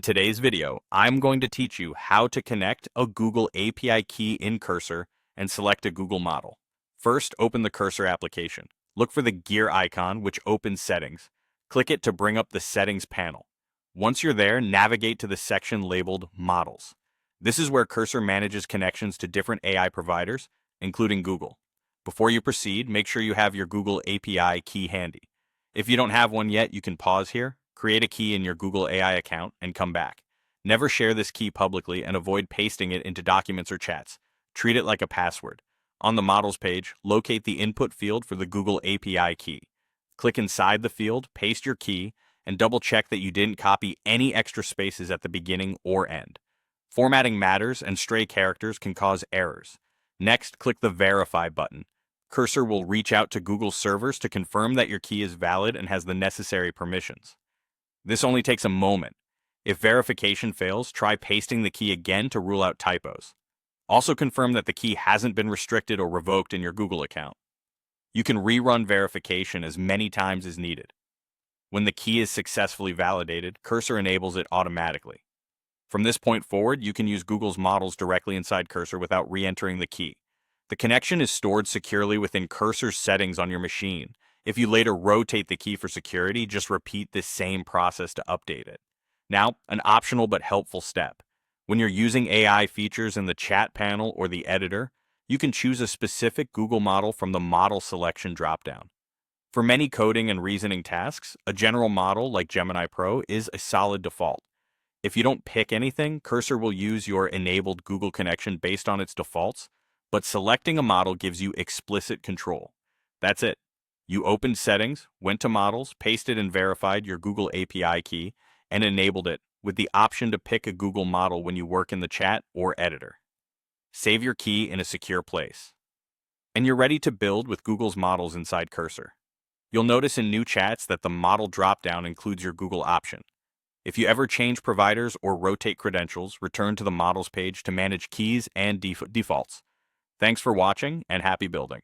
today's video, I'm going to teach you how to connect a Google API key in Cursor and select a Google model. First, open the Cursor application. Look for the gear icon, which opens Settings. Click it to bring up the Settings panel. Once you're there, navigate to the section labeled Models. This is where Cursor manages connections to different AI providers, including Google. Before you proceed, make sure you have your Google API key handy. If you don't have one yet, you can pause here, create a key in your Google AI account, and come back. Never share this key publicly and avoid pasting it into documents or chats. Treat it like a password. On the Models page, locate the input field for the Google API key. Click inside the field, paste your key, and double-check that you didn't copy any extra spaces at the beginning or end. Formatting matters, and stray characters can cause errors. Next, click the Verify button. Cursor will reach out to Google servers to confirm that your key is valid and has the necessary permissions. This only takes a moment. If verification fails, try pasting the key again to rule out typos. Also confirm that the key hasn't been restricted or revoked in your Google account. You can rerun verification as many times as needed. When the key is successfully validated, Cursor enables it automatically. From this point forward, you can use Google's models directly inside Cursor without re-entering the key. The connection is stored securely within Cursor's settings on your machine. If you later rotate the key for security, just repeat this same process to update it. Now, an optional but helpful step. When you're using AI features in the chat panel or the editor, you can choose a specific Google model from the Model Selection dropdown. For many coding and reasoning tasks, a general model like Gemini Pro is a solid default. If you don't pick anything, Cursor will use your enabled Google connection based on its defaults, but selecting a model gives you explicit control. That's it. You opened Settings, went to Models, pasted and verified your Google API key, and enabled it with the option to pick a Google model when you work in the chat or editor. Save your key in a secure place. And you're ready to build with Google's models inside Cursor. You'll notice in new chats that the model dropdown includes your Google option. If you ever change providers or rotate credentials, return to the Models page to manage keys and defaults. Thanks for watching, and happy building.